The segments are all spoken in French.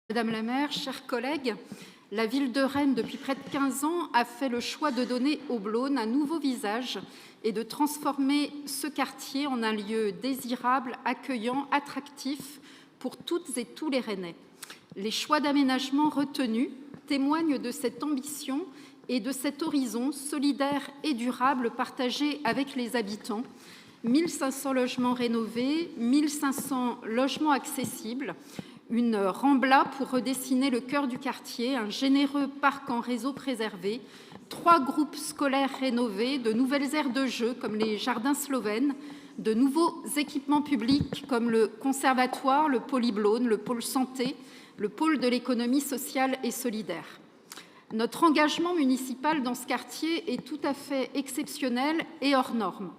Madame la maire, chers collègues, la ville de Rennes, depuis près de 15 ans, a fait le choix de donner au Blône un nouveau visage et de transformer ce quartier en un lieu désirable, accueillant, attractif pour toutes et tous les Rennais. Les choix d'aménagement retenus témoignent de cette ambition et de cet horizon solidaire et durable partagé avec les habitants. 1500 logements rénovés, 1500 logements accessibles, une Rambla pour redessiner le cœur du quartier, un généreux parc en réseau préservé, 3 groupes scolaires rénovés, de nouvelles aires de jeu comme les jardins slovènes, de nouveaux équipements publics comme le conservatoire, le Polyblône, le pôle santé, le pôle de l'économie sociale et solidaire. Notre engagement municipal dans ce quartier est tout à fait exceptionnel et hors norme.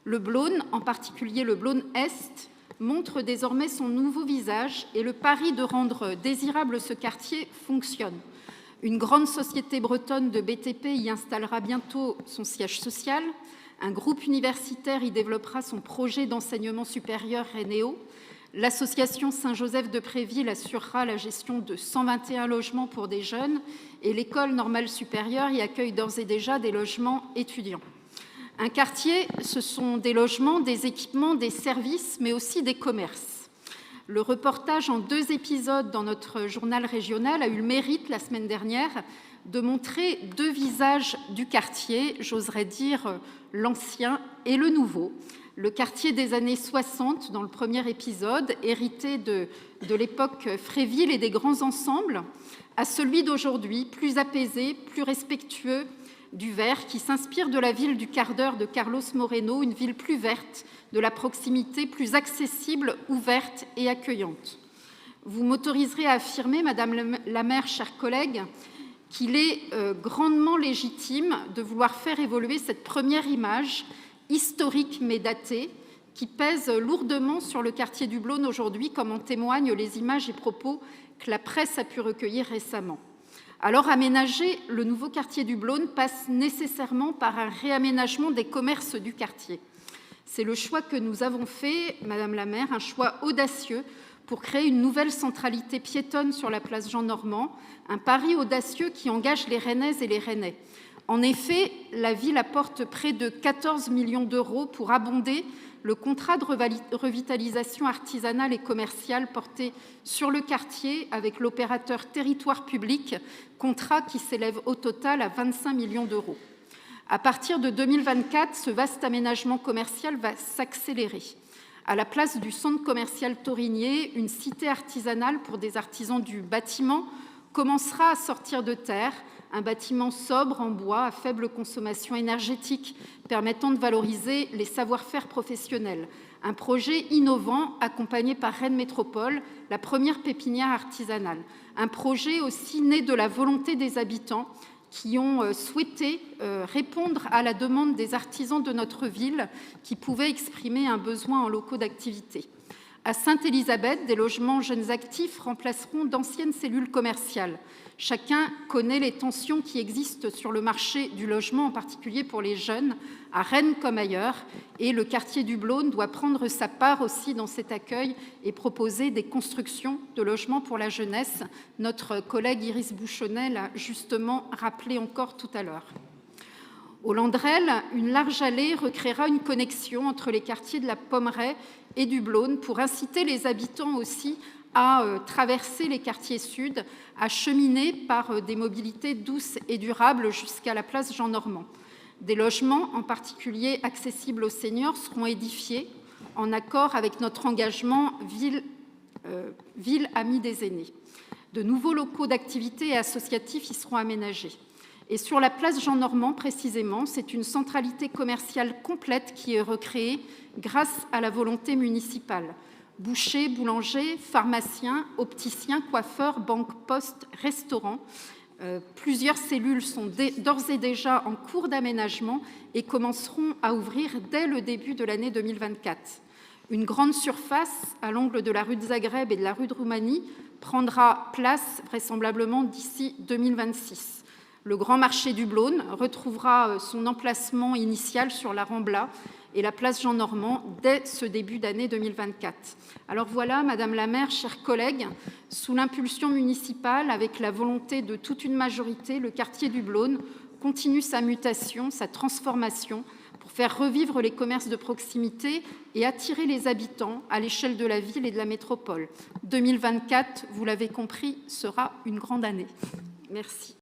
Le Blône, en particulier le Blône Est, montre désormais son nouveau visage et le pari de rendre désirable ce quartier fonctionne. Une grande société bretonne de BTP y installera bientôt son siège social. Un groupe universitaire y développera son projet d'enseignement supérieur Rennéo. L'association Saint-Joseph de Préville assurera la gestion de 121 logements pour des jeunes et l'école normale supérieure y accueille d'ores et déjà des logements étudiants. Un quartier, ce sont des logements, des équipements, des services, mais aussi des commerces. Le reportage en 2 épisodes dans notre journal régional a eu le mérite, la semaine dernière, de montrer 2 visages du quartier, j'oserais dire l'ancien et le nouveau. Le quartier des années 60, dans le premier épisode, hérité de l'époque Fréville et des grands ensembles, à celui d'aujourd'hui, plus apaisé, plus respectueux du vert, qui s'inspire de la ville du quart d'heure de Carlos Moreno, une ville plus verte, de la proximité, plus accessible, ouverte et accueillante. Vous m'autoriserez à affirmer, Madame la maire, chers collègues, qu'il est grandement légitime de vouloir faire évoluer cette première image, historique mais datée, qui pèse lourdement sur le quartier du Blône aujourd'hui, comme en témoignent les images et propos que la presse a pu recueillir récemment. Alors, aménager le nouveau quartier du Blône passe nécessairement par un réaménagement des commerces du quartier. C'est le choix que nous avons fait, Madame la maire, un choix audacieux pour créer une nouvelle centralité piétonne sur la place Jean-Normand, un pari audacieux qui engage les Rennaises et les Rennais. En effet, la ville apporte près de 14 millions d'euros pour abonder le contrat de revitalisation artisanale et commerciale porté sur le quartier avec l'opérateur Territoire Public, contrat qui s'élève au total à 25 millions d'euros. À partir de 2024, ce vaste aménagement commercial va s'accélérer. À la place du centre commercial Taurinier, une cité artisanale pour des artisans du bâtiment commencera à sortir de terre, un bâtiment sobre en bois à faible consommation énergétique permettant de valoriser les savoir-faire professionnels. Un projet innovant accompagné par Rennes Métropole, la première pépinière artisanale. Un projet aussi né de la volonté des habitants qui ont souhaité répondre à la demande des artisans de notre ville qui pouvaient exprimer un besoin en locaux d'activité. À Sainte-Élisabeth, des logements jeunes actifs remplaceront d'anciennes cellules commerciales. Chacun connaît les tensions qui existent sur le marché du logement, en particulier pour les jeunes, à Rennes comme ailleurs, et le quartier du Blône doit prendre sa part aussi dans cet accueil et proposer des constructions de logements pour la jeunesse. Notre collègue Iris Bouchonnet l'a justement rappelé encore tout à l'heure. Au Landrel, une large allée recréera une connexion entre les quartiers de la Pommeraye et du Blône pour inciter les habitants aussi à traverser les quartiers sud, à cheminer par des mobilités douces et durables jusqu'à la place Jean-Normand. Des logements, en particulier accessibles aux seniors, seront édifiés en accord avec notre engagement ville amie des aînés. De nouveaux locaux d'activité et associatifs y seront aménagés. Et sur la place Jean-Normand, précisément, c'est une centralité commerciale complète qui est recréée grâce à la volonté municipale. Bouchers, boulangers, pharmaciens, opticiens, coiffeurs, banques, postes, restaurants. Plusieurs cellules sont d'ores et déjà en cours d'aménagement et commenceront à ouvrir dès le début de l'année 2024. Une grande surface à l'angle de la rue de Zagreb et de la rue de Roumanie prendra place vraisemblablement d'ici 2026. Le grand marché du Blône retrouvera son emplacement initial sur la Rambla et la place Jean-Normand dès ce début d'année 2024. Alors voilà, Madame la maire, chers collègues, sous l'impulsion municipale, avec la volonté de toute une majorité, le quartier du Blône continue sa mutation, sa transformation, pour faire revivre les commerces de proximité et attirer les habitants à l'échelle de la ville et de la métropole. 2024, vous l'avez compris, sera une grande année. Merci.